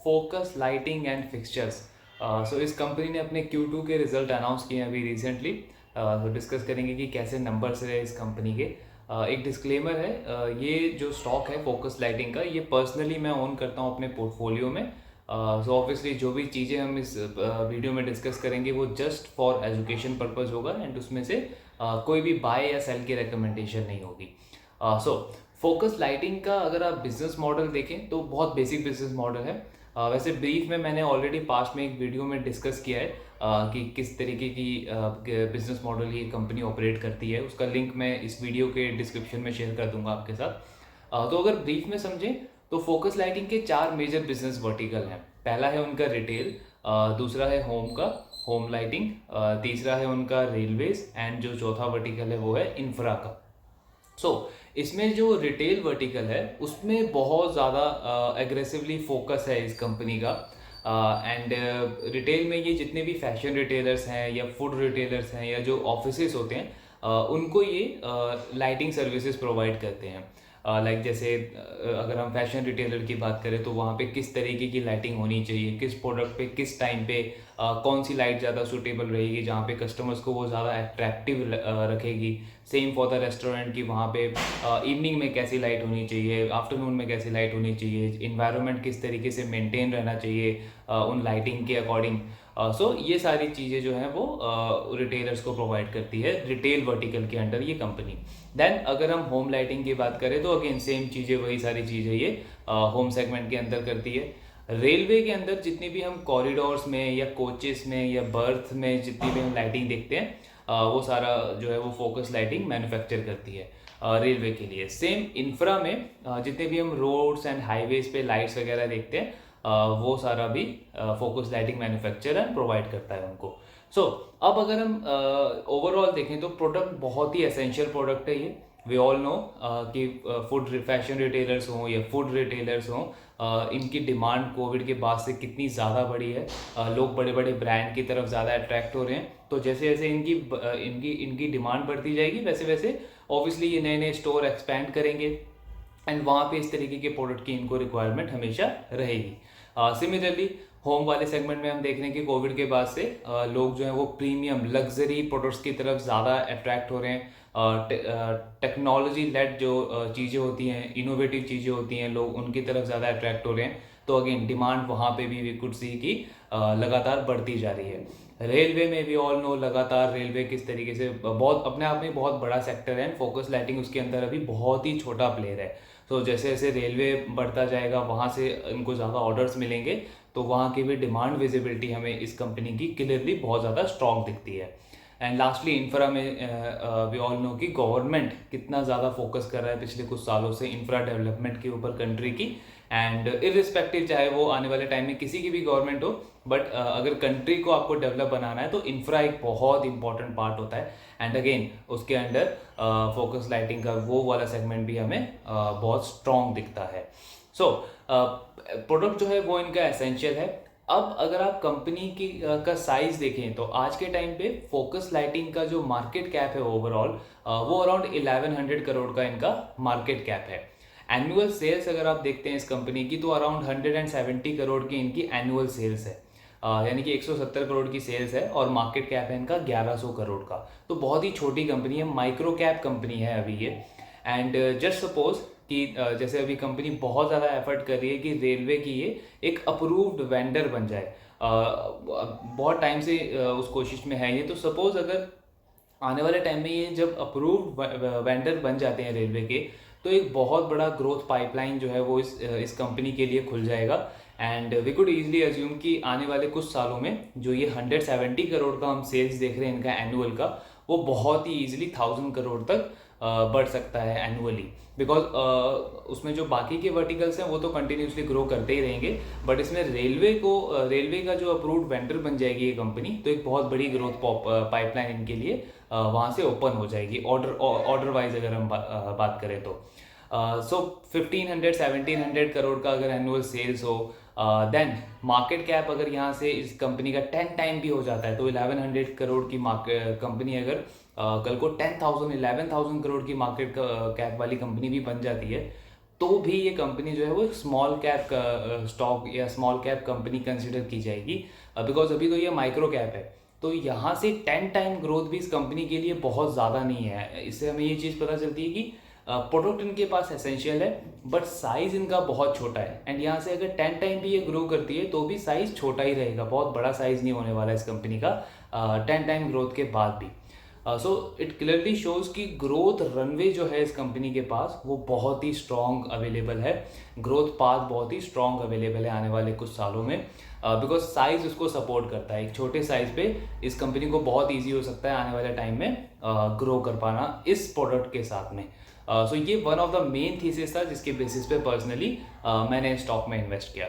Focus lighting and fixtures. So इस company ने अपने Q2 के रिजल्ट अनाउंस किए हैं अभी रिसेंटली। तो डिस्कस करेंगे कि कैसे नंबर्स रहे इस कंपनी के। एक डिस्क्लेमर है, ये जो स्टॉक है फोकस लाइटिंग का, ये पर्सनली मैं ओन करता हूँ अपने पोर्टफोलियो में। सो ऑब्वियसली जो भी चीज़ें हम इस वीडियो में डिस्कस करेंगे वो जस्ट फॉर एजुकेशन पर्पज़ होगा एंड उसमें से कोई भी बाय या सेल की रिकमेंडेशन नहीं होगी। सो फोकस लाइटिंग का अगर आप बिजनेस मॉडल देखें तो बहुत बेसिक बिजनेस मॉडल है। वैसे ब्रीफ में मैंने ऑलरेडी पास्ट में एक वीडियो में डिस्कस किया है कि किस तरीके की बिजनेस मॉडल ये कंपनी ऑपरेट करती है। उसका लिंक मैं इस वीडियो के डिस्क्रिप्शन में शेयर कर दूंगा आपके साथ। तो अगर ब्रीफ में समझें तो फोकस लाइटिंग के 4 मेजर बिजनेस वर्टिकल हैं। पहला है उनका रिटेल, दूसरा है होम का होम लाइटिंग, तीसरा है उनका रेलवेज एंड जो चौथा वर्टिकल है वो है इंफ्रा का। इसमें जो रिटेल वर्टिकल है उसमें बहुत ज़्यादा एग्रेसिवली फोकस है इस कंपनी का। एंड रिटेल में ये जितने भी फैशन रिटेलर्स हैं या फूड रिटेलर्स हैं या जो ऑफिसेस होते हैं, उनको ये लाइटिंग सर्विसेज प्रोवाइड करते हैं। लाइक जैसे अगर हम फैशन रिटेलर की बात करें तो वहाँ पे किस तरीके की लाइटिंग होनी चाहिए, किस प्रोडक्ट पे किस टाइम पे कौन सी लाइट ज़्यादा सूटेबल रहेगी जहाँ पे कस्टमर्स को वो ज़्यादा अट्रैक्टिव रखेगी। सेम फॉर द रेस्टोरेंट की वहाँ पे इवनिंग में कैसी लाइट होनी चाहिए, आफ्टरनून में कैसी लाइट होनी चाहिए, इन्वायरमेंट किस तरीके से मेंटेन रहना चाहिए उन लाइटिंग के अकॉर्डिंग। सो ये सारी चीज़ें जो हैं वो रिटेलर्स को प्रोवाइड करती है रिटेल वर्टिकल के अंडर ये कंपनी। देन अगर हम होम लाइटिंग की बात करें तो अगेन सेम चीज़ें, वही सारी चीज़ें ये होम सेगमेंट के अंदर करती है। रेलवे के अंदर जितनी भी हम कॉरिडोर्स में या कोचेस में या बर्थ में जितनी भी हम लाइटिंग देखते हैं, वो सारा जो है वो फोकस लाइटिंग मैन्युफैक्चर करती है रेलवे के लिए। सेम इंफ्रा में जितने भी हम रोड्स एंड हाईवेज पे लाइट्स वगैरह देखते हैं, वो सारा भी focus lighting manufacture and provide करता है उनको। अब अगर हम ओवरऑल देखें तो प्रोडक्ट बहुत ही एसेंशियल प्रोडक्ट है ये। वी ऑल नो कि फूड फैशन रिटेलर्स हों या फूड रिटेलर्स हों, इनकी डिमांड कोविड के बाद से कितनी ज़्यादा बढ़ी है। लोग बड़े बड़े ब्रांड की तरफ ज़्यादा अट्रैक्ट हो रहे हैं। तो जैसे जैसे इनकी डिमांड बढ़ती जाएगी वैसे वैसे ऑब्वियसली ये नए नए स्टोर एक्सपैंड करेंगे एंड वहाँ पे इस तरीके के प्रोडक्ट की इनको रिक्वायरमेंट हमेशा रहेगी। सिमिलरली होम वाले सेगमेंट में हम देख रहे हैं कि कोविड के बाद से लोग जो है वो प्रीमियम लग्जरी प्रोडक्ट्स की तरफ ज़्यादा अट्रैक्ट हो रहे हैं। टेक्नोलॉजी लेड जो चीज़ें होती हैं, इनोवेटिव चीज़ें होती हैं, लोग उनकी तरफ ज़्यादा अट्रैक्ट हो रहे हैं। तो अगेन डिमांड वहाँ पे भी वी कुड सी की लगातार बढ़ती जा रही है। रेलवे में भी ऑल नो लगातार रेलवे किस तरीके से बहुत अपने आप में बहुत बड़ा सेक्टर है। फोकस लाइटिंग उसके अंदर अभी बहुत ही छोटा प्लेयर है। तो जैसे जैसे रेलवे बढ़ता जाएगा वहाँ से इनको ज़्यादा ऑर्डर्स मिलेंगे, तो वहाँ की भी डिमांड विजिबिलिटी हमें इस कंपनी की क्लियरली बहुत ज़्यादा स्ट्रॉन्ग दिखती है। एंड लास्टली इंफ्रा में वी ऑल नो कि गवर्नमेंट कितना ज़्यादा फोकस कर रहा है पिछले कुछ सालों से इंफ्रा डेवलपमेंट के ऊपर कंट्री की। एंड इरिस्पेक्टिव चाहे वो आने वाले टाइम में किसी की भी गवर्नमेंट हो, बट अगर कंट्री को आपको डेवलप बनाना है तो इंफ्रा एक बहुत इंपॉर्टेंट पार्ट होता है। एंड अगेन उसके अंडर फोकस लाइटिंग का वो वाला सेगमेंट भी हमें बहुत स्ट्रॉन्ग दिखता है। प्रोडक्ट जो है वो इनका एसेंशियल है। अब अगर आप कंपनी की का साइज देखें तो आज के टाइम पे फोकस लाइटिंग का जो मार्केट कैप है ओवरऑल वो अराउंड 1100 करोड़ का इनका मार्केट कैप है। एनुअल सेल्स अगर आप देखते हैं इस कंपनी की तो अराउंड 170 करोड़ की इनकी एनुअल सेल्स है। यानी कि 170 करोड़ की सेल्स है और मार्केट कैप है इनका 1100 करोड़ का। तो बहुत ही छोटी कंपनी है, माइक्रो कैप कंपनी है अभी ये। एंड जस्ट सपोज कि जैसे अभी कंपनी बहुत ज़्यादा एफर्ट कर रही है कि रेलवे की ये एक अप्रूव्ड वेंडर बन जाए। बहुत टाइम से उस कोशिश में है ये। तो सपोज अगर आने वाले टाइम में ये जब अप्रूव्ड वेंडर बन जाते हैं रेलवे के, तो एक बहुत बड़ा ग्रोथ पाइपलाइन जो है वो इस कंपनी के लिए खुल जाएगा। And we could easily assume कि आने वाले कुछ सालों में जो ये 170 करोड़ का हम सेल्स देख रहे हैं इनका एनुअल का, वो बहुत ही ईजिली 1000 करोड़ तक बढ़ सकता है एनुअली। बिकॉज उसमें जो बाकी के वर्टिकल्स हैं वो तो कंटिन्यूसली ग्रो करते ही रहेंगे, बट इसमें रेलवे का जो अप्रूव्ड वेंडर बन जाएगी ये कंपनी, तो एक बहुत बड़ी ग्रोथ पाइपलाइन इनके लिए वहाँ से ओपन हो जाएगी ऑर्डर वाइज अगर हम बात करें तो। 1500-1700 करोड़ का अगर एनुअल सेल्स हो, देन मार्केट कैप अगर यहाँ से इस कंपनी का 10 टाइम भी हो जाता है तो 1100 करोड़ की कंपनी अगर कल को 10,000-11,000 करोड़ की मार्केट कैप वाली कंपनी भी बन जाती है, तो भी ये कंपनी जो है वो स्मॉल कैप स्टॉक या स्मॉल कैप कंपनी कंसिडर की जाएगी, बिकॉज अभी तो ये माइक्रो कैप है। तो यहाँ से 10 टाइम ग्रोथ भी इस कंपनी के लिए बहुत ज़्यादा नहीं है। इससे हमें ये चीज़ पता चलती है कि प्रोडक्ट इनके पास एसेंशियल है बट साइज़ इनका बहुत छोटा है। एंड यहाँ से अगर 10 टाइम भी ये ग्रो करती है तो भी साइज़ छोटा ही रहेगा, बहुत बड़ा साइज़ नहीं होने वाला इस कंपनी का 10 टाइम ग्रोथ के बाद भी। सो इट क्लियरली शोज़ कि ग्रोथ रनवे जो है इस कंपनी के पास वो बहुत ही स्ट्रॉन्ग अवेलेबल है, ग्रोथ पाथ बहुत ही स्ट्रॉन्ग अवेलेबल है आने वाले कुछ सालों में, बिकॉज साइज़ उसको सपोर्ट करता है। एक छोटे साइज़ पे इस कंपनी को बहुत ईजी हो सकता है आने वाले टाइम में ग्रो कर पाना इस प्रोडक्ट के साथ में। सो ये one of the main thesis था जिसके बेसिस पे पर्सनली मैंने स्टॉक में इन्वेस्ट किया।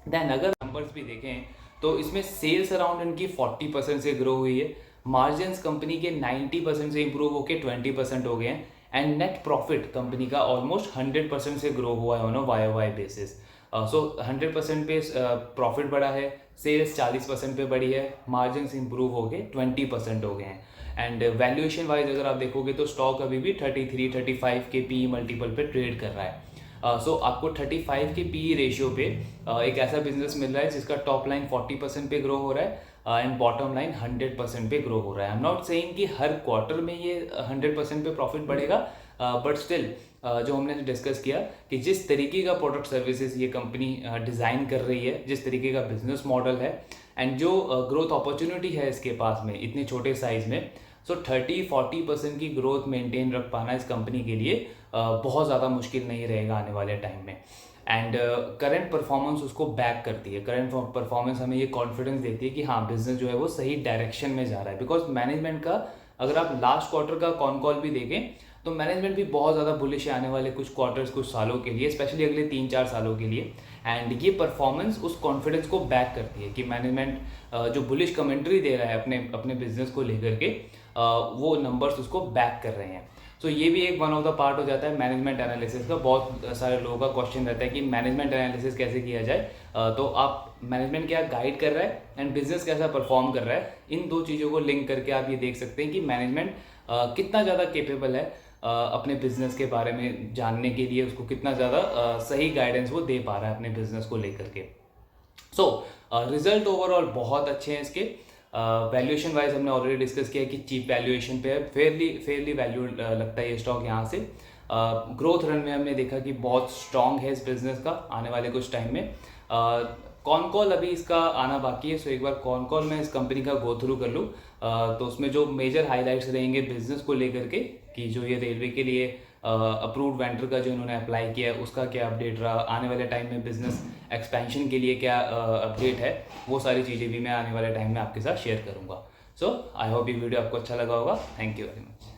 देन अगर नंबर्स भी देखें तो इसमें सेल्स अराउंड इनकी 40% से ग्रो हुई है, मार्जिन्स कंपनी के 90% से इंप्रूव होकर 20% हो गए हैं, एंड नेट प्रॉफिट कंपनी का ऑलमोस्ट 100% से ग्रो हुआ है ऑन अ वाई बेसिस। सो 100% पे प्रॉफिट बढ़ा है, सेल्स 40% पे बढ़ी है, मार्जिन्स इंप्रूव हो गए 20% हो गए हैं। एंड वैल्यूएशन वाइज अगर आप देखोगे तो स्टॉक अभी भी 33-35 के पी मल्टीपल पे ट्रेड कर रहा है। सो आपको 35 के पी रेशियो पे एक ऐसा बिजनेस मिल रहा है जिसका टॉप लाइन 40% पे ग्रो हो रहा है एंड बॉटम लाइन 100% पे ग्रो हो रहा है। आई एम नॉट सेइंग कि हर क्वार्टर में ये 100% पे प्रॉफिट बढ़ेगा, बट स्टिल जो हमने डिस्कस किया कि जिस तरीके का प्रोडक्ट सर्विसेज ये कंपनी डिज़ाइन कर रही है, जिस तरीके का बिजनेस मॉडल है एंड जो ग्रोथ अपॉर्चुनिटी है इसके पास में इतने छोटे साइज में, सो 30-40% की ग्रोथ मेंटेन रख पाना इस कंपनी के लिए बहुत ज़्यादा मुश्किल नहीं रहेगा आने वाले टाइम में। एंड करंट परफॉर्मेंस उसको बैक करती है, करंट परफॉर्मेंस हमें ये कॉन्फिडेंस देती है कि हाँ बिजनेस जो है वो सही डायरेक्शन में जा रहा है। बिकॉज मैनेजमेंट का अगर आप लास्ट क्वार्टर का कॉन कॉल भी देखें तो मैनेजमेंट भी बहुत ज़्यादा बुलिश है आने वाले कुछ क्वार्टर्स कुछ सालों के लिए, स्पेशली अगले 3-4 सालों के लिए। एंड ये परफॉर्मेंस उस कॉन्फिडेंस को बैक करती है कि मैनेजमेंट जो बुलिश कमेंट्री दे रहा है अपने बिजनेस को लेकर के, वो नंबर्स उसको बैक कर रहे हैं। सो ये भी एक वन ऑफ द पार्ट हो जाता है मैनेजमेंट एनालिसिस का। बहुत सारे लोगों का क्वेश्चन रहता है कि मैनेजमेंट एनालिसिस कैसे किया जाए, तो आप मैनेजमेंट क्या गाइड कर रहा है एंड बिजनेस कैसा परफॉर्म कर रहा है, इन दो चीज़ों को लिंक करके आप ये देख सकते हैं कि मैनेजमेंट कितना ज़्यादा केपेबल है अपने बिजनेस के बारे में जानने के लिए, उसको कितना ज़्यादा सही गाइडेंस वो दे पा रहा है अपने बिजनेस को लेकर के। सो रिजल्ट ओवरऑल बहुत अच्छे हैं इसके। वैल्यूएशन वाइज हमने ऑलरेडी डिस्कस किया कि चीप वैल्यूएशन पे है, फेयरली वैल्यू लगता है ये स्टॉक यहाँ से। ग्रोथ रन में हमने देखा कि बहुत स्ट्रॉन्ग है इस बिजनेस का आने वाले कुछ टाइम में। कॉन कॉल अभी इसका आना बाकी है, सो एक बार कॉन कॉल मैं इस कंपनी का गो थ्रू कर लूँ तो उसमें जो मेजर हाईलाइट्स रहेंगे बिजनेस को लेकर के कि जो ये रेलवे के लिए अप्रूव्ड वेंडर का जो इन्होंने अप्लाई किया है उसका क्या अपडेट रहा, आने वाले टाइम में बिजनेस एक्सपेंशन के लिए क्या अपडेट है, वो सारी चीज़ें भी मैं आने वाले टाइम में आपके साथ शेयर करूँगा। सो आई होप ये वीडियो आपको अच्छा लगा होगा। Thank you very much.